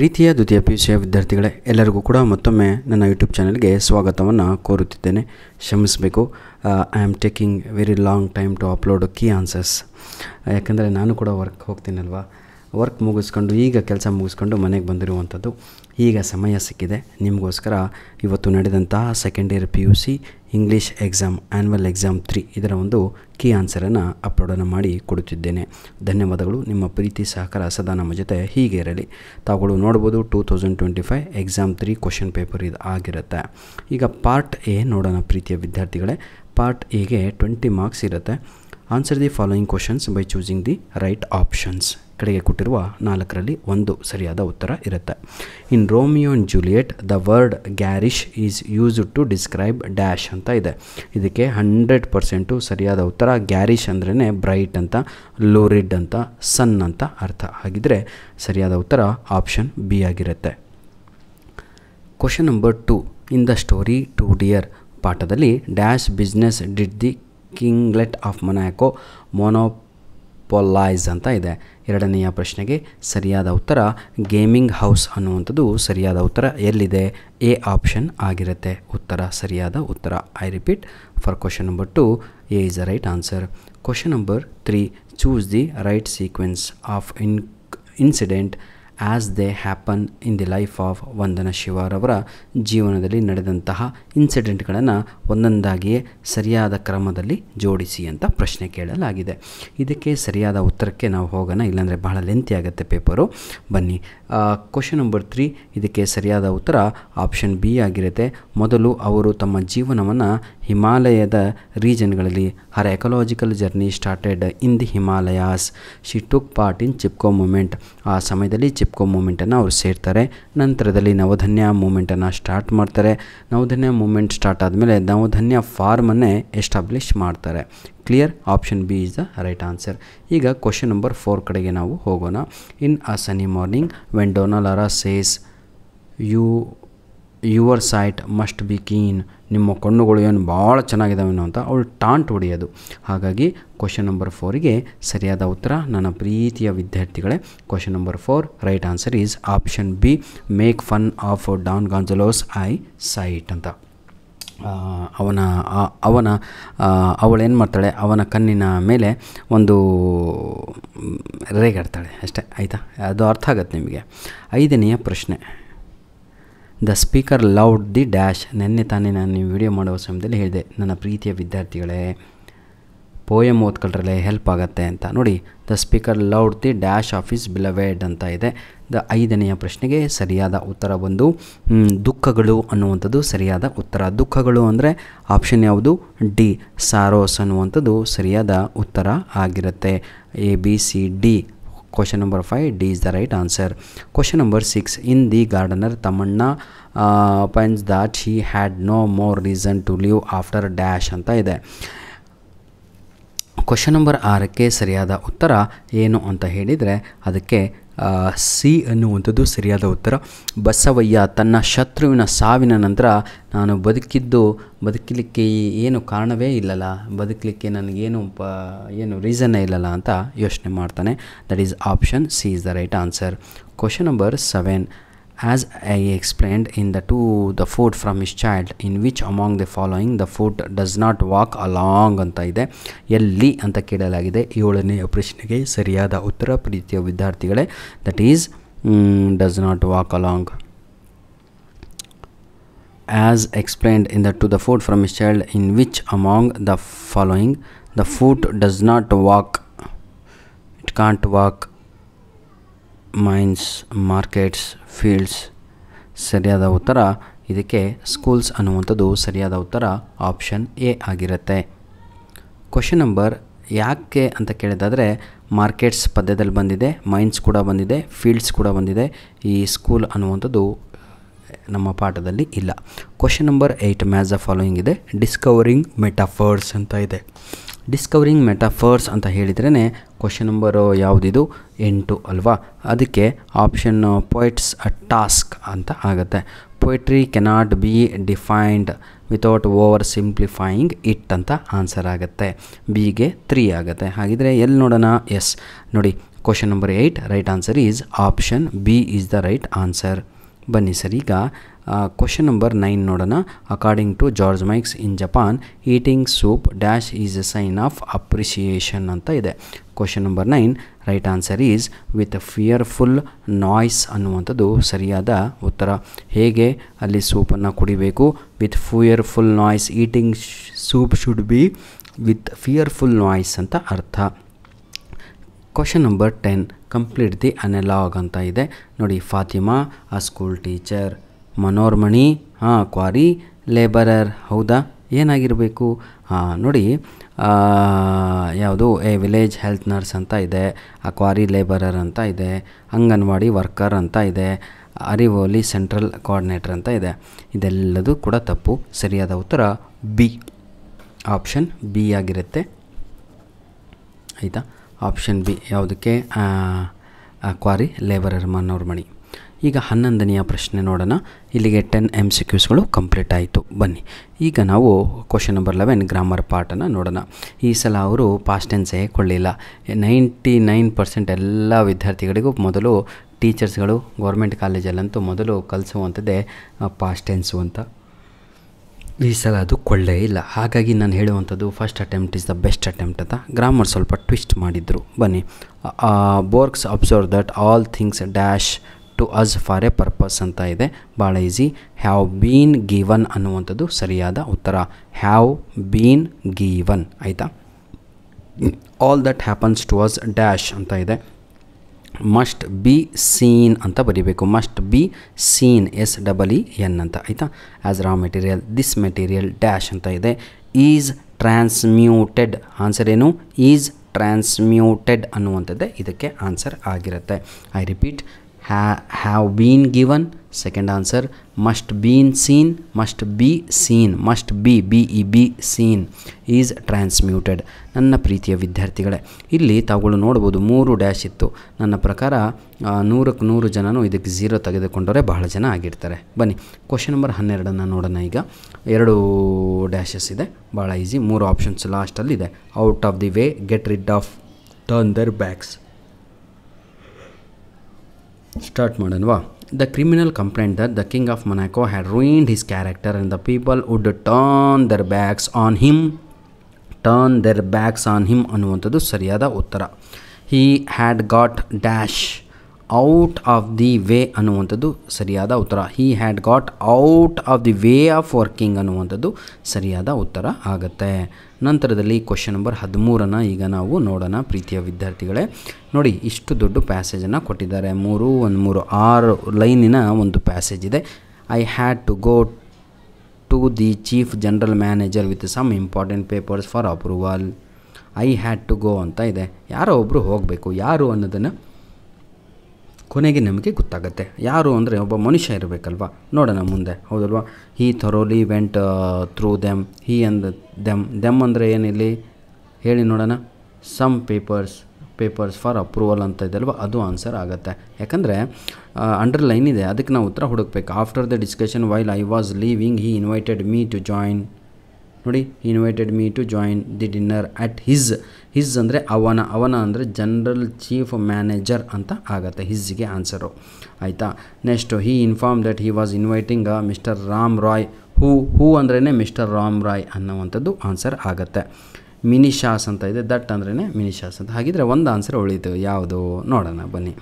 ಪ್ರೀತಿಯ ದ್ವಿತೀಯ PUC ವಿದ್ಯಾರ್ಥಿಗಳೇ, ಎಲ್ಲರಿಗೂ ಕೂಡ ಮತ್ತೊಮ್ಮೆ ನನ್ನ ಯೂಟ್ಯೂಬ್ ಚಾನಲ್ಗೆ ಸ್ವಾಗತವನ್ನು ಕೋರುತ್ತಿದ್ದೇನೆ. ಕ್ಷಮಿಸಬೇಕು, I am taking very long time to upload key answers. ಯಾಕಂದರೆ ನಾನು ಕೂಡ ವರ್ಕ್ ಹೋಗ್ತೀನಲ್ವ, ವರ್ಕ್ ಮುಗಿಸ್ಕೊಂಡು ಈಗ ಕೆಲಸ ಮುಗಿಸ್ಕೊಂಡು ಮನೆಗೆ ಬಂದಿರುವಂಥದ್ದು. ಈಗ ಸಮಯ ಸಿಕ್ಕಿದೆ ನಿಮಗೋಸ್ಕರ ಇವತ್ತು ನಡೆದಂತಹ second year PUC English exam annual exam 3 ಇದರ ಒಂದು ಕೀ ಆನ್ಸರನ್ನು ಅಪ್ಲೋಡನ್ನು ಮಾಡಿ ಕೊಡುತ್ತಿದ್ದೇನೆ. ಧನ್ಯವಾದಗಳು. ನಿಮ್ಮ ಪ್ರೀತಿ ಸಹಕಾರ ಸದಾ ನಮ್ಮ ಜೊತೆ ಹೀಗೆ ಇರಲಿ. ತಾವುಗಳು ನೋಡ್ಬೋದು 2025 ಎಕ್ಸಾಮ್ 3 ಕ್ವಶನ್ ಪೇಪರ್ ಇದು ಆಗಿರುತ್ತೆ. ಈಗ ಪಾರ್ಟ್ ಎ ನೋಡೋಣ ಪ್ರೀತಿಯ ವಿದ್ಯಾರ್ಥಿಗಳೇ. ಪಾರ್ಟ್ ಎಗೆ 20 ಮಾರ್ಕ್ಸ್ ಇರುತ್ತೆ. Answer the following questions by choosing the right options. ಕಡೆಗೆ ಕೊಟ್ಟಿರುವ 4ರಲ್ಲಿ 1 ಸರಿಯಾದ ಉತ್ತರ ಇರುತ್ತೆ. In Romeo and Juliet the word garish is used to describe dash ಅಂತ ಇದೆ. ಇದಕ್ಕೆ 100% ಸರಿಯಾದ ಉತ್ತರ. ಗ್ಯಾರಿಶ್ ಅಂದ್ರೇ ಬ್ರೈಟ್ ಅಂತ, ಲೋರಿಡ್ ಅಂತ, ಸನ್ ಅಂತ ಅರ್ಥ. ಹಾಗಿದ್ರೆ ಸರಿಯಾದ ಉತ್ತರ ಆಪ್ಷನ್ ಬಿ ಆಗಿರುತ್ತೆ. Question number 2. In the story to dear ಪಾಠದಲ್ಲಿ dash business did the kinglet of Monaco monopolise ಅಂತ ಇದೆ. ಎರಡನೆಯ ಪ್ರಶ್ನೆಗೆ ಸರಿಯಾದ ಉತ್ತರ ಗೇಮಿಂಗ್ ಹೌಸ್ ಅನ್ನುವಂಥದ್ದು ಸರಿಯಾದ ಉತ್ತರ. ಎಲ್ಲಿದೆ? ಎ ಆಪ್ಷನ್ ಆಗಿರುತ್ತೆ ಉತ್ತರ, ಸರಿಯಾದ ಉತ್ತರ. I repeat for question number 2, A is the right answer. Question number 3. Choose the right sequence of incident as they happen in the life of Vandana ಶಿವರವರ ಜೀವನದಲ್ಲಿ ನಡೆದಂತಹ ಇನ್ಸಿಡೆಂಟ್ಗಳನ್ನು ಒಂದೊಂದಾಗಿಯೇ ಸರಿಯಾದ ಕ್ರಮದಲ್ಲಿ ಜೋಡಿಸಿ ಅಂತ ಪ್ರಶ್ನೆ ಕೇಳಲಾಗಿದೆ. ಇದಕ್ಕೆ ಸರಿಯಾದ ಉತ್ತರಕ್ಕೆ ನಾವು ಹೋಗೋಣ, ಇಲ್ಲಾಂದರೆ ಬಹಳ ಲೆಂತಿ ಆಗುತ್ತೆ ಪೇಪರು. ಬನ್ನಿ. ಕ್ವಶನ್ ನಂಬರ್ 3 ಇದಕ್ಕೆ ಸರಿಯಾದ ಉತ್ತರ ಆಪ್ಷನ್ ಬಿ ಆಗಿರುತ್ತೆ. ಮೊದಲು ಅವರು ತಮ್ಮ ಜೀವನವನ್ನು ಹಿಮಾಲಯದ ರೀಜನ್ಗಳಲ್ಲಿ her ecological journey started in the Himalayas. She took part in Chipko movement. ಆ ಸಮಯದಲ್ಲಿ ಚಿಪ್ಕೋ ಮೂಮೆಂಟನ್ನು ಅವರು ಸೇರ್ತಾರೆ. ನಂತರದಲ್ಲಿ ನವಧನ್ಯ ಮೂಮೆಂಟನ್ನು ಸ್ಟಾರ್ಟ್ ಮಾಡ್ತಾರೆ. ನವಧನ್ಯ ಮೂಮೆಂಟ್ ಸ್ಟಾರ್ಟ್ ಆದಮೇಲೆ ನವಧನ್ಯ ಫಾರ್ಮನ್ನೇ ಎಸ್ಟಾಬ್ಲಿಷ್ ಮಾಡ್ತಾರೆ. Clear? Option B is the right answer. ಈಗ ಕ್ವಶನ್ ನಂಬರ್ 4 ಕಡೆಗೆ ನಾವು ಹೋಗೋಣ. In a sunny morning when Dona Lara says your sight must be keen. ನಿಮ್ಮ ಕಣ್ಣುಗಳು ಏನು ಭಾಳ ಚೆನ್ನಾಗಿದ್ದಾವೇನೋ ಅಂತ ಅವಳು ಟಾಂಟ್ ಹೊಡೆಯೋದು. ಹಾಗಾಗಿ ಕ್ವಶನ್ ನಂಬರ್ 4ಗೆ ಸರಿಯಾದ ಉತ್ತರ ನನ್ನ ಪ್ರೀತಿಯ ವಿದ್ಯಾರ್ಥಿಗಳೇ, question number 4 right answer is option B, make fun of Don Gonzalos eyesight ಅಂತ. ಅವಳೇನು ಮಾಡ್ತಾಳೆ, ಅವನ ಕಣ್ಣಿನ ಮೇಲೆ ಒಂದು ರೇಗಾಡ್ತಾಳೆ ಅಷ್ಟೇ. ಆಯಿತಾ? ಅದು ಅರ್ಥ ಆಗುತ್ತೆ ನಿಮಗೆ. 5ನೆಯ ಪ್ರಶ್ನೆ. The speaker loud the dash. ನೆನ್ನೆ ತಾನೇ ನಾನು ನೀವು ವಿಡಿಯೋ ಮಾಡುವ ಸಮಯದಲ್ಲಿ ಹೇಳಿದೆ ನನ್ನ ಪ್ರೀತಿಯ ವಿದ್ಯಾರ್ಥಿಗಳೇ, ಪೋಯಮ್ ಓದ್ಕೊಳ್ರಲ್ಲೇ ಹೆಲ್ಪ್ ಆಗುತ್ತೆ ಅಂತ. ನೋಡಿ, the speaker loud the dash of is beloved ಅಂತ ಇದೆ. 5ನೆಯ ಪ್ರಶ್ನೆಗೆ ಸರಿಯಾದ ಉತ್ತರ ಬಂದು ದುಃಖಗಳು ಅನ್ನುವಂಥದ್ದು ಸರಿಯಾದ ಉತ್ತರ. ದುಃಖಗಳು ಅಂದರೆ ಆಪ್ಷನ್ ಯಾವುದು? ಡಿ, ಸಾರೋಸ್ ಅನ್ನುವಂಥದ್ದು ಸರಿಯಾದ ಉತ್ತರ ಆಗಿರುತ್ತೆ. A B C D. Question number 5, D is the right answer. Question number 6. In the gardener Tamanna pines that she had no more reason to live after dash ಅಂತ ಇದೆ. ಕ್ವಶನ್ ನಂಬರ್ 6ಕ್ಕೆ ಸರಿಯಾದ ಉತ್ತರ ಏನು ಅಂತ ಹೇಳಿದರೆ ಅದಕ್ಕೆ ಸಿ ಅನ್ನುವಂಥದ್ದು ಸರಿಯಾದ ಉತ್ತರ. ಬಸವಯ್ಯ ತನ್ನ ಶತ್ರುವಿನ ಸಾವಿನ ನಂತರ ನಾನು ಬದುಕಲಿಕ್ಕೆ ಏನು ಕಾರಣವೇ ಇಲ್ಲಲ್ಲ, ಬದುಕಲಿಕ್ಕೆ ನನಗೇನು ರೀಸನ್ನೇ ಇಲ್ಲಲ್ಲ ಅಂತ ಯೋಚನೆ ಮಾಡ್ತಾನೆ. That is option C is the right answer. Question number 7. As I explained in the food from his child, in which among the following the food does not walk along ಅಂತ ಇದೆ. ಎಲ್ಲಿ ಅಂತ ಕೇಳಲಾಗಿದೆ. 7ನೆಯ ಪ್ರಶ್ನೆಗೆ ಸರಿಯಾದ ಉತ್ತರ ಪ್ರೀತಿಯ ವಿದ್ಯಾರ್ಥಿಗಳೇ, that is does not walk along. As explained in the food from his child, in which among the following the food does not walk, it can't walk, mines, markets, fields. ಸರಿಯಾದ ಉತ್ತರ ಇದಕ್ಕೆ ಸ್ಕೂಲ್ಸ್ ಅನ್ನುವಂಥದ್ದು ಸರಿಯಾದ ಉತ್ತರ option A ಆಗಿರುತ್ತೆ. Question number ಯಾಕೆ ಅಂತ ಕೇಳಿದಾದರೆ markets ಪದ್ಯದಲ್ಲಿ ಬಂದಿದೆ, ಮೈನ್ಸ್ ಕೂಡ ಬಂದಿದೆ, ಫೀಲ್ಡ್ಸ್ ಕೂಡ ಬಂದಿದೆ. ಈ ಸ್ಕೂಲ್ ಅನ್ನುವಂಥದ್ದು ನಮ್ಮ ಪಾಠದಲ್ಲಿ ಇಲ್ಲ. Question number 8. Match the following ಇದೆ. ಡಿಸ್ಕವರಿಂಗ್ ಮೆಟಾಫರ್ಸ್ ಅಂತ ಇದೆ. ಡಿಸ್ಕವರಿಂಗ್ ಮೆಟಾಫರ್ಸ್ ಅಂತ ಹೇಳಿದ್ರೇ ಕ್ವಶನ್ ನಂಬರು ಯಾವುದಿದು? 8 ಅಲ್ವಾ? ಅದಕ್ಕೆ ಆಪ್ಷನ್ ಪೊಯಿಟ್ಸ್ ಟಾಸ್ಕ್ ಅಂತ ಆಗುತ್ತೆ. Poetry cannot be defined without over simplifying it ಅಂತ ಆನ್ಸರ್ ಆಗುತ್ತೆ. ಬಿಗೆ 3 ಆಗುತ್ತೆ. ಹಾಗಿದ್ರೆ ಎಲ್ಲಿ ನೋಡೋಣ? ಎಸ್ ನೋಡಿ, question number 8 right answer is option B is the right answer. ಬನ್ನಿ ಸರ್, ಈಗ ಕ್ವಶನ್ ನಂಬರ್ 9 ನೋಡೋಣ. According to George Mikes in Japan eating soup dash is a sign of appreciation ಅಂತ ಇದೆ. Question number 9 right answer is with fearful noise ಅನ್ನುವಂಥದ್ದು ಸರಿಯಾದ ಉತ್ತರ. ಹೇಗೆ ಅಲ್ಲಿ ಸೂಪನ್ನು ಕುಡಿಬೇಕು? With fearful noise. Eating soup should be with fearful noise ಅಂತ ಅರ್ಥ. Question number 10 complete the analogue ಅಂತ ಇದೆ ನೋಡಿ. Fatima a school teacher, Manormani quarry labourer. ಹೌದಾ? ಏನಾಗಿರಬೇಕು? ನೋಡಿ, ಯಾವುದು ಎ ವಿಲೇಜ್ ಹೆಲ್ತ್ ನರ್ಸ್ ಅಂತ ಇದೆ, ಕ್ವಾರಿ ಲೇಬರರ್ ಅಂತ ಇದೆ, ಅಂಗನವಾಡಿ ವರ್ಕರ್ ಅಂತ ಇದೆ, ಅರಿವೋಲಿ ಸೆಂಟ್ರಲ್ ಕೋಆರ್ಡಿನೇಟರ್ ಅಂತ ಇದೆ. ಇದೆಲ್ಲದೂ ಕೂಡ ತಪ್ಪು. ಸರಿಯಾದ ಉತ್ತರ ಬಿ, ಆಪ್ಷನ್ ಬಿ ಆಗಿರುತ್ತೆ. ಆಯಿತಾ? ಆಪ್ಷನ್ ಬಿ ಯಾವುದಕ್ಕೆ? Quarry labourer, Manormani. ಈಗ 11ನೆಯ ಪ್ರಶ್ನೆ ನೋಡೋಣ. ಇಲ್ಲಿಗೆ 10 MCQಸ್ಗಳು ಕಂಪ್ಲೀಟ್ ಆಯಿತು. ಬನ್ನಿ, ಈಗ ನಾವು ಕ್ವಶನ್ ನಂಬರ್ 11 ಗ್ರಾಮರ್ ಪಾರ್ಟನ್ನು ನೋಡೋಣ. ಈ ಸಲ ಅವರು ಪಾಸ್ಟ್ ಟೆನ್ಸೇ ಕೊಳ್ಳಿಲ್ಲ. 99% ಎಲ್ಲ ವಿದ್ಯಾರ್ಥಿಗಳಿಗೂ ಮೊದಲು ಟೀಚರ್ಸ್ಗಳು ಗೌರ್ಮೆಂಟ್ ಕಾಲೇಜಲ್ಲಂತೂ ಮೊದಲು ಕಲಿಸುವಂಥದ್ದೇ ಪಾಸ್ಟ್ ಟೆನ್ಸು ಅಂತ. ಈ ಸಲ ಅದು ಕೊಳ್ಳೇ ಇಲ್ಲ. ಹಾಗಾಗಿ ನಾನು ಹೇಳುವಂಥದ್ದು first attempt is the best attempt ಅಂತ. ಗ್ರಾಮರ್ ಸ್ವಲ್ಪ ಟ್ವಿಸ್ಟ್ ಮಾಡಿದರು. ಬನ್ನಿ, ಬೋರ್ಕ್ಸ್ observe that all things dash to us for a purpose ಅಂತ ಇದೆ. ಭಾಳ ಈಸಿ. ಹ್ಯಾವ್ ಬೀನ್ ಗಿವನ್ ಅನ್ನುವಂಥದ್ದು ಸರಿಯಾದ ಉತ್ತರ. Have been given. ಆಯಿತಾ? All that happens to us dash ಅಂತ ಇದೆ. ಮಸ್ಟ್ ಬಿ ಸೀನ್ ಅಂತ ಬರೀಬೇಕು. ಮಸ್ಟ್ ಬಿ ಸೀನ್, SEEN ಅಂತ. ಆಯಿತಾ? As raw material this material dash ಅಂತ ಇದೆ. Is transmuted. ಆನ್ಸರ್ ಏನು? ಈಸ್ ಟ್ರಾನ್ಸ್ಮ್ಯೂಟೆಡ್ ಅನ್ನುವಂಥದ್ದೇ ಇದಕ್ಕೆ ಆನ್ಸರ್ ಆಗಿರುತ್ತೆ. I repeat, have been given second answer. Must been seen, must be seen, must be BEB seen, is transmuted. ನನ್ನ ಪ್ರೀತಿಯ ವಿದ್ಯಾರ್ಥಿಗಳೇ, ಇಲ್ಲಿ ತಾವುಗಳು ನೋಡ್ಬೋದು 3 ಡ್ಯಾಶ್ ಇತ್ತು. ನನ್ನ ಪ್ರಕಾರ 100ಕ್ಕೆ 100 ಜನನು ಇದಕ್ಕೆ 0 ತೆಗೆದುಕೊಂಡರೆ ಬಹಳ ಜನ ಆಗಿರ್ತಾರೆ. ಬನ್ನಿ, ಕ್ವಶನ್ ನಂಬರ್ 12 ನೋಡೋಣ. ಈಗ 2 ಡ್ಯಾಶಸ್ ಇದೆ. ಭಾಳ ಈಸಿ. 3 ಆಪ್ಷನ್ಸ್ ಲಾಸ್ಟಲ್ಲಿದೆ. Out of the way, get rid of, turn their backs. Start ಮಾಡೋಣವಾ? The criminal complaint that the king of Monaco had ruined his character and the people would turn their backs on him. Turn their backs on him ಅನ್ನುವಂಥದ್ದು ಸರಿಯಾದ ಉತ್ತರ. He had got dash out of the way ಅನ್ನುವಂಥದ್ದು ಸರಿಯಾದ ಉತ್ತರ. He had got out of the way of working ಅನ್ನುವಂಥದ್ದು ಸರಿಯಾದ ಉತ್ತರ ಆಗುತ್ತೆ. ನಂತರದಲ್ಲಿ ಕ್ವಶನ್ ನಂಬರ್ 13 ಈಗ ನಾವು ನೋಡೋಣ ಪ್ರೀತಿಯ ವಿದ್ಯಾರ್ಥಿಗಳೇ. ನೋಡಿ, ಇಷ್ಟು ದೊಡ್ಡ ಪ್ಯಾಸೇಜನ್ನು ಕೊಟ್ಟಿದ್ದಾರೆ. 6 ಲೈನಿನ ಒಂದು ಪ್ಯಾಸೇಜ್ ಇದೆ. I had to go to the chief general manager with some important papers for approval. I had to go ಅಂತ ಇದೆ. ಯಾರೋ ಒಬ್ಬರು ಹೋಗಬೇಕು. ಯಾರು ಅನ್ನೋದನ್ನು ಕೊನೆಗೆ ನಮಗೆ ಗೊತ್ತಾಗುತ್ತೆ. ಯಾರು ಅಂದರೆ ಒಬ್ಬ ಮನುಷ್ಯ ಇರಬೇಕಲ್ವ. ನೋಡೋಣ ಮುಂದೆ, ಹೌದಲ್ವಾ? He thoroughly went through them. He and them ಅಂದರೆ ಏನಿಲ್ಲಿ ಹೇಳಿ ನೋಡೋಣ. ಸಮ್ ಪೇಪರ್ಸ್ ಫಾರ್ ಅಪ್ರೂವಲ್ ಅಂತ ಇದೆಯಲ್ವ, ಅದು ಆನ್ಸರ್ ಆಗುತ್ತೆ. ಯಾಕಂದರೆ ಅಂಡರ್ಲೈನ್ ಇದೆ, ಅದಕ್ಕೆ ನಾವು ಉತ್ತರ ಹುಡುಕಬೇಕು. After the discussion while I was leaving he invited me to join. ನೋಡಿ, invited me to join the dinner at his ಅಂದರೆ ಅವನ ಅಂದರೆ ಜನರಲ್ ಚೀಫ್ ಮ್ಯಾನೇಜರ್ ಅಂತ ಆಗುತ್ತೆ. ಹಿಸ್ಗೆ ಆನ್ಸರು. ಆಯಿತಾ? Next, he inform that he was inviting Mister Ram Roy. Who ಅಂದ್ರೇ Mister Ram Roy ಅನ್ನುವಂಥದ್ದು ಆನ್ಸರ್ ಆಗುತ್ತೆ. ಮಿನಿಶಾಸ್ ಅಂತ ಇದೆ. ದಟ್ ಅಂದ್ರೇ ಮಿನಿಶಾಸ್ ಅಂತ. ಹಾಗಿದ್ರೆ ಒಂದು ಆನ್ಸರ್ ಉಳಿತು. ಯಾವುದು ನೋಡೋಣ ಬನ್ನಿ.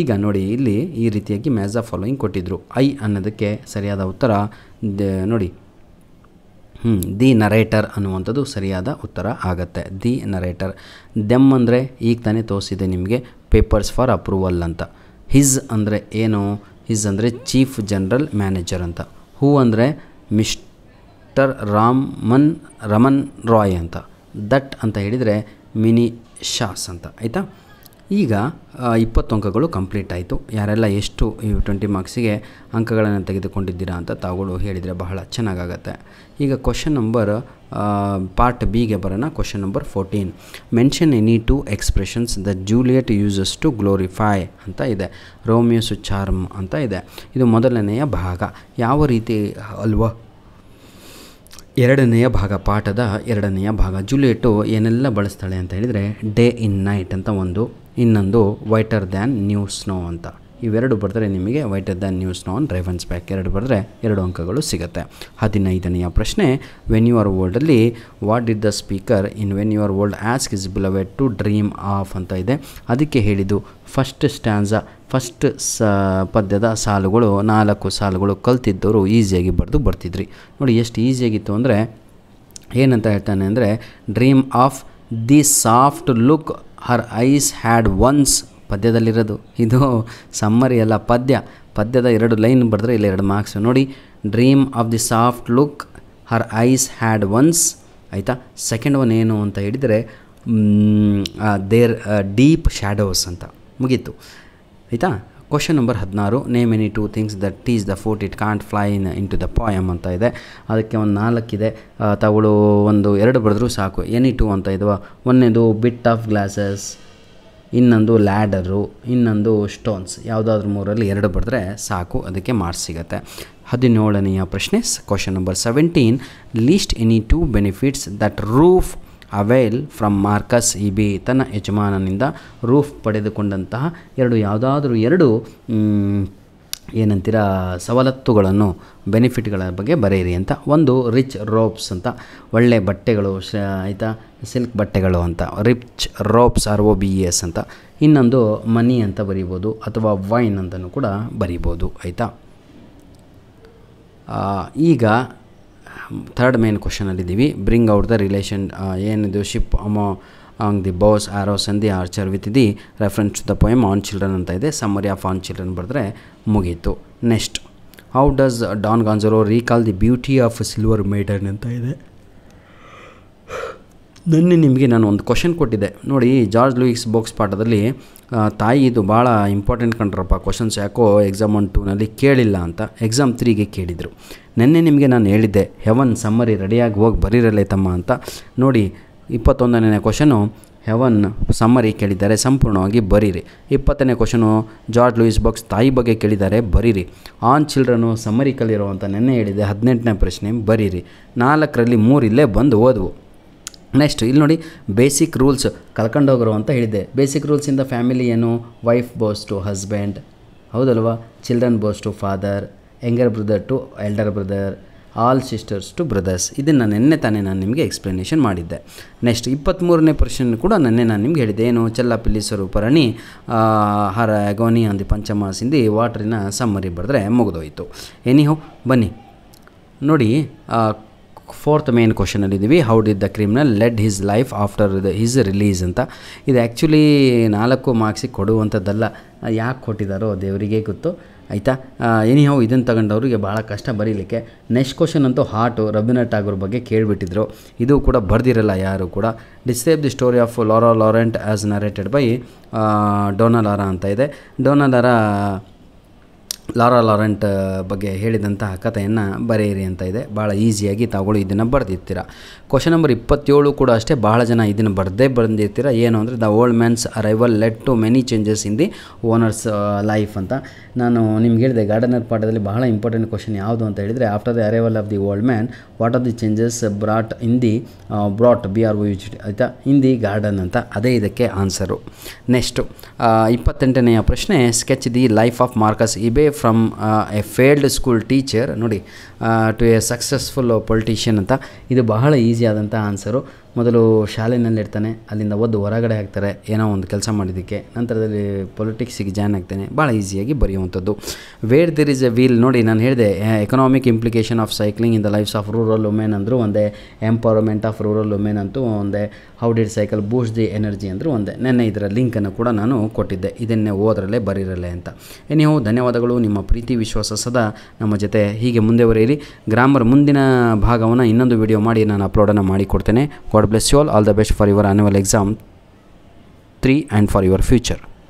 ಈಗ ನೋಡಿ, ಇಲ್ಲಿ ಈ ರೀತಿಯಾಗಿ ಮ್ಯಾಚ್ ದ ಫಾಲೋಯಿಂಗ್ ಕೊಟ್ಟಿದ್ದರು. ಐ ಅನ್ನೋದಕ್ಕೆ ಸರಿಯಾದ ಉತ್ತರ ನೋಡಿ, ದಿ ನರೇಟರ್ ಅನ್ನುವಂಥದ್ದು ಸರಿಯಾದ ಉತ್ತರ ಆಗುತ್ತೆ. The narrator. ದೆಮ್ ಅಂದರೆ ಈಗ ತಾನೇ ತೋರಿಸಿದೆ ನಿಮಗೆ, ಪೇಪರ್ಸ್ ಫಾರ್ ಅಪ್ರೂವಲ್ ಅಂತ. ಹಿಸ್ ಅಂದರೆ ಏನು? ಹಿಸ್ ಅಂದರೆ ಚೀಫ್ ಜನರಲ್ ಮ್ಯಾನೇಜರ್ ಅಂತ. ಹೂ ಅಂದರೆ ಮಿಸ್ಟರ್ ರಮನ್ ರಾಯ್ ಅಂತ. ದಟ್ ಅಂತ ಹೇಳಿದರೆ ಮಿನಿ ಶಾಸ್ ಅಂತ. ಆಯಿತಾ? ಈಗ 20 ಅಂಕಗಳು ಕಂಪ್ಲೀಟ್ ಆಯಿತು. ಯಾರೆಲ್ಲ ಎಷ್ಟು 20 ಮಾರ್ಕ್ಸಿಗೆ ಅಂಕಗಳನ್ನು ತೆಗೆದುಕೊಂಡಿದ್ದೀರಾ ಅಂತ ತಾವುಗಳು ಹೇಳಿದರೆ ಬಹಳ ಚೆನ್ನಾಗಾಗತ್ತೆ. ಈಗ ಕ್ವಶನ್ ನಂಬರ್ ಪಾರ್ಟ್ ಬಿಗೆ ಬರೋಣ. Question number 14. Mention any 2 expressions the Juliet uses to glorify ಅಂತ ಇದೆ. ರೋಮಿಯೋಸ್ ಚಾರ್ಮ್ ಅಂತ ಇದೆ. ಇದು ಮೊದಲನೆಯ ಭಾಗ. ಯಾವ ರೀತಿ ಅಲ್ವಾ? ಎರಡನೆಯ ಭಾಗ, ಪಾಠದ ಎರಡನೆಯ ಭಾಗ. ಜೂಲಿಯೆಟ್ಟು ಏನೆಲ್ಲ ಬಳಸ್ತಾಳೆ ಅಂತ ಹೇಳಿದರೆ ಡೇ ಇನ್ ನೈಟ್ ಅಂತ ಒಂದು, ಇನ್ನೊಂದು ವೈಟರ್ ದ್ಯಾನ್ ನ್ಯೂ ಸ್ನೋ ಅಂತ. ಇವೆರಡು ಬರೆದ್ರೆ ನಿಮಗೆ whiter than new snow on raven's back ಎರಡು ಬರೆದ್ರೆ 2 ಅಂಕಗಳು ಸಿಗುತ್ತೆ. 15ನೆಯ ಪ್ರಶ್ನೆ, ವೆನ್ ಯು ಆರ್ ಓಲ್ಡಲ್ಲಿ what did the speaker in when you are old ask is beloved to dream of ಅಂತ ಇದೆ. ಅದಕ್ಕೆ ಹೇಳಿದ್ದು ಫಸ್ಟ್ ಸ್ಟ್ಯಾನ್ಸಾ, ಫಸ್ಟ್ ಪದ್ಯದ ಸಾಲುಗಳು 4 ಸಾಲುಗಳು ಕಲ್ತಿದ್ದವರು ಈಸಿಯಾಗಿ ಬರ್ತಿದ್ರಿ. ನೋಡಿ ಎಷ್ಟು ಈಸಿಯಾಗಿತ್ತು ಅಂದರೆ ಏನಂತ ಹೇಳ್ತಾನೆ ಅಂದರೆ, dream of the soft look her eyes had once ಪದ್ಯದಲ್ಲಿರೋದು. ಇದು ಸಮ್ಮರಿ ಅಲ್ಲ, ಪದ್ಯದ 2 ಲೈನ್ ಬರೆದ್ರೆ ಇಲ್ಲಿ 2 ಮಾರ್ಕ್ಸ್. ನೋಡಿ, dream of the soft look her eyes had once ಆಯಿತಾ. ಸೆಕೆಂಡ್ ಒನ್ ಏನು ಅಂತ ಹೇಳಿದರೆ ದೇರ್ ಡೀಪ್ ಶ್ಯಾಡೋಸ್ ಅಂತ ಮುಗೀತು ಆಯಿತಾ. Question number 16, name any 2 things that tease the foot it can't fly into the poem ಅಂತ ಇದೆ. ಅದಕ್ಕೆ ಒಂದು 4 ಇದೆ, ತಗೊಳ್ಳು ಒಂದು 2 ಬರೆದ್ರೂ ಸಾಕು. ಎನಿ 2 ಅಂತ ಇದಾವ. ಒಂದನೇದು ಬಿಟ್ ಆಫ್ ಗ್ಲಾಸಸ್, ಇನ್ನೊಂದು ಲ್ಯಾಡರು, ಇನ್ನೊಂದು ಸ್ಟೋನ್ಸ್. ಯಾವುದಾದ್ರೂ 3ರಲ್ಲಿ 2 ಬರೆದ್ರೆ ಸಾಕು, ಅದಕ್ಕೆ ಮಾರ್ಕ್ಸ್ ಸಿಗುತ್ತೆ. 17ನೆಯ ಪ್ರಶ್ನೆ, question number 17, list any 2 benefits that roof avail from Marcus Ib. ತನ್ನ ಯಜಮಾನನಿಂದ ರೂಫ್ ಪಡೆದುಕೊಂಡಂತಹ ಯಾವುದಾದ್ರೂ 2 ಏನಂತೀರ ಸವಲತ್ತುಗಳನ್ನು, ಬೆನಿಫಿಟ್ಗಳ ಬಗ್ಗೆ ಬರೆಯಿರಿ ಅಂತ. ಒಂದು ರಿಚ್ ರೋಪ್ಸ್ ಅಂತ, ಒಳ್ಳೆ ಬಟ್ಟೆಗಳು ಆಯಿತಾ, ಸಿಲ್ಕ್ ಬಟ್ಟೆಗಳು ಅಂತ, ರಿಚ್ ರೋಪ್ಸ್ ROBES ಅಂತ. ಇನ್ನೊಂದು ಮನಿ ಅಂತ ಬರಿಬೋದು, ಅಥವಾ ವೈನ್ ಅಂತಲೂ ಕೂಡ ಬರಿಬೋದು ಆಯಿತಾ. ಈಗ ಥರ್ಡ್ ಮೇನ್ ಕ್ವಶನಲ್ಲಿದ್ದೀವಿ. ಬ್ರಿಂಗ್ ಔಟ್ ದ ರಿಲೇಷನ್, ಏನಿದು ship among the bows arrows and the archer with the reference to the poem on children ಅಂತ ಇದೆ. ಸಮ್ಮರಿ ಆಫ್ ಆನ್ ಚಿಲ್ಡ್ರನ್ ಬರೆದ್ರೆ ಮುಗೀತು. Next, how does Don Gonzalo recall the beauty of silver maiden ಅಂತ ಇದೆ. ನಿಮಗೆ ನಾನು ಒಂದು question ಕೊಟ್ಟಿದ್ದೆ ನೋಡಿ, ಜಾರ್ಜ್ ಲೂಯಿಸ್ ಬಾಕ್ಸ್ ಪಾಠದಲ್ಲಿ ತಾಯಿ ಇದು ಭಾಳ ಇಂಪಾರ್ಟೆಂಟ್ ಕಂಡ್ರಪ್ಪ ಕ್ವಶನ್ಸ್, ಯಾಕೋ ಎಕ್ಸಾಮ್ 1, 2ನಲ್ಲಿ ಕೇಳಿಲ್ಲ ಅಂತ ಎಕ್ಸಾಮ್ 3ಗೆ ಕೇಳಿದರು. ನಿಮಗೆ ನಾನು ಹೇಳಿದ್ದೆ ಹೆವನ್ ಸಮ್ಮರಿ ರೆಡಿಯಾಗಿ ಹೋಗಿ ಬರೀರಲ್ಲೇ ತಮ್ಮ ಅಂತ. ನೋಡಿ 21ನೇ ಕ್ವಶನು ಹೆವನ್ ಸಮ್ಮರಿ ಕೇಳಿದ್ದಾರೆ, ಸಂಪೂರ್ಣವಾಗಿ ಬರೀರಿ. 20ನೇ ಕ್ವಶನು ಜಾರ್ಜ್ ಲೂಯಿಸ್ ಬಾಕ್ಸ್ ತಾಯಿ ಬಗ್ಗೆ ಕೇಳಿದ್ದಾರೆ, ಬರೀರಿ. ಆನ್ ಚಿಲ್ಡ್ರನು ಸಮ್ಮರಿ ಕಲಿರೋ ಅಂತ ನೆನ್ನೆ ಹೇಳಿದೆ. 18ನೇ ಪ್ರಶ್ನೆ ಬರೀರಿ. 4ರಲ್ಲಿ 3 ಇಲ್ಲೇ ಬಂದು ಓದ್ವು. ನೆಕ್ಸ್ಟ್ ಇಲ್ಲಿ ನೋಡಿ, ಬೇಸಿಕ್ ರೂಲ್ಸ್ ಕಲ್ಕೊಂಡೋಗರು ಅಂತ ಹೇಳಿದ್ದೆ. ಬೇಸಿಕ್ ರೂಲ್ಸಿಂದ ಫ್ಯಾಮಿಲಿ ಏನು, ವೈಫ್ ಬೋಸ್ ಟು ಹಸ್ಬೆಂಡ್, ಹೌದಲ್ವಾ, children bows to father, younger brother to elder brother, all sisters to brothers. ಇದನ್ನು ನೆನ್ನೆ ತಾನೇ ನಾನು ನಿಮಗೆ ಎಕ್ಸ್ಪ್ಲನೇಷನ್ ಮಾಡಿದ್ದೆ. ನೆಕ್ಸ್ಟ್ 23ನೇ ಪ್ರಶ್ನೆ ಕೂಡ ನೆನ್ನೆ ನಾನು ನಿಮ್ಗೆ ಹೇಳಿದ್ದೆ. ಏನು, ಚೆಲ್ಲಾಪಿಲ್ಲಿ ಸ್ವರೂಪರಣಿ ಹರ ಅಗೋನಿ ಅಂದಿ ಪಂಚಮ ಸಿಂಧಿ ವಾಟ್ರಿನ ಸಮ್ಮರಿ ಬರೆದ್ರೆ ಮುಗಿದೋಯ್ತು. ಎನಿಹೋ ಬನ್ನಿ ನೋಡಿ, 4th ಮೇನ್ ಕ್ವಶನಲ್ಲಿದ್ದೀವಿ. How did the criminal led his life after his release ಅಂತ. ಇದು ಆ್ಯಕ್ಚುಲಿ 4 ಮಾರ್ಕ್ಸಿಗೆ ಕೊಡುವಂಥದ್ದಲ್ಲ, ಯಾಕೆ ಕೊಟ್ಟಿದ್ದಾರೋ ದೇವರಿಗೆ ಗೊತ್ತು ಆಯಿತಾ. ಎನಿಹೌ ಇದನ್ನು ತಗೊಂಡವ್ರಿಗೆ ಭಾಳ ಕಷ್ಟ ಬರೀಲಿಕ್ಕೆ. ನೆಕ್ಸ್ಟ್ ಕ್ವಶನ್ ಅಂತೂ ಹಾರ್ಟು, ರವೀಂದ್ರನಾಥ್ ಟಾಗೋರ್ ಬಗ್ಗೆ ಕೇಳಿಬಿಟ್ಟಿದ್ರು. ಇದು ಕೂಡ ಬರ್ದಿರಲ್ಲ ಯಾರು ಕೂಡ. Describe the story of Lara Laurent as narrated by Dona Lara ಅಂತ ಇದೆ. ಡೋನಾ ಲಾರಾ ಲಾರೆಂಟ್ ಬಗ್ಗೆ ಹೇಳಿದಂತಹ ಕಥೆಯನ್ನು ಬರೆಯಿರಿ ಅಂತ ಇದೆ. ಭಾಳ ಈಸಿಯಾಗಿ ತಾವುಗಳು ಇದನ್ನು ಬರೆದಿರ್ತೀರ. ಕ್ವಶನ್ ನಂಬರ್ 27 ಕೂಡ ಅಷ್ಟೇ, ಭಾಳ ಜನ ಇದನ್ನು ಬಂದಿರ್ತೀರ. ಏನು ಅಂದರೆ the old man's arrival led to many changes in the owner's life ಅಂತ. ನಾನು ನಿಮ್ಗೆ ಹೇಳಿದೆ ಗಾರ್ಡನರ್ ಪಾಠದಲ್ಲಿ ಬಹಳ ಇಂಪಾರ್ಟೆಂಟ್ ಕ್ವಶನ್ ಯಾವುದು ಅಂತ ಹೇಳಿದರೆ, after the arrival of the old man what are the changes brought BROUGHT ಆಯಿತಾ, ಇನ್ ದಿ ಗಾರ್ಡನ್ ಅಂತ. ಅದೇ ಇದಕ್ಕೆ ಆನ್ಸರು. ನೆಕ್ಸ್ಟು 28ನೆಯ ಪ್ರಶ್ನೆ, sketch the life of Marcus Ibe from a failed school teacher ನೋಡಿ ಟು ಎ ಸಕ್ಸಸ್ಫುಲ್ ಪೊಲಿಟಿಷಿಯನ್ ಅಂತ. ಇದು ಬಹಳ ಈಸಿ ಆದಂಥ ಆನ್ಸರು. ಮೊದಲು ಶಾಲೆಯಲ್ಲಿರ್ತಾನೆ, ಅಲ್ಲಿಂದ ಹೊರಗಡೆ ಹಾಕ್ತಾರೆ ಏನೋ ಒಂದು ಕೆಲಸ ಮಾಡಿದ್ದಕ್ಕೆ, ನಂತರದಲ್ಲಿ ಪೊಲಿಟಿಕ್ಸಿಗೆ ಜಾಯ್ನ್ ಆಗ್ತಾನೆ. ಭಾಳ ಈಸಿಯಾಗಿ ಬರೆಯುವಂಥದ್ದು. Where there is a wheel ನೋಡಿ, ನಾನು ಹೇಳಿದೆ economic implication of cycling in the lives of rural women ಅಂದರೂ ಒಂದೇ, ಎಂಪವರ್ಮೆಂಟ್ ಆಫ್ ರೂರಲ್ ವುಮೆನ್ ಅಂತೂ ಒಂದೇ, how did cycle boost the energy ಅಂದರೂ ಒಂದೇ. ನೆನ್ನೆ ಇದರ ಲಿಂಕನ್ನು ಕೂಡ ನಾನು ಕೊಟ್ಟಿದ್ದೆ, ಇದನ್ನೇ ಓದರಲ್ಲೇ ಬರೀರಲ್ಲೇ ಅಂತ. ನೀವು ಧನ್ಯವಾದಗಳು. ನಿಮ್ಮ ಪ್ರೀತಿ ವಿಶ್ವಾಸ ಸದಾ ನಮ್ಮ ಜೊತೆ ಹೀಗೆ ಮುಂದೆವರೆಯಿರಿ. ಗ್ರಾಮರ್ ಮುಂದಿನ ಭಾಗವನ್ನು ಇನ್ನೊಂದು ವಿಡಿಯೋ ಮಾಡಿ ನಾನು ಅಪ್ಲೋಡನ್ನು ಮಾಡಿಕೊಡ್ತೇನೆ. God bless you all the best for your annual exam 3 and for your future.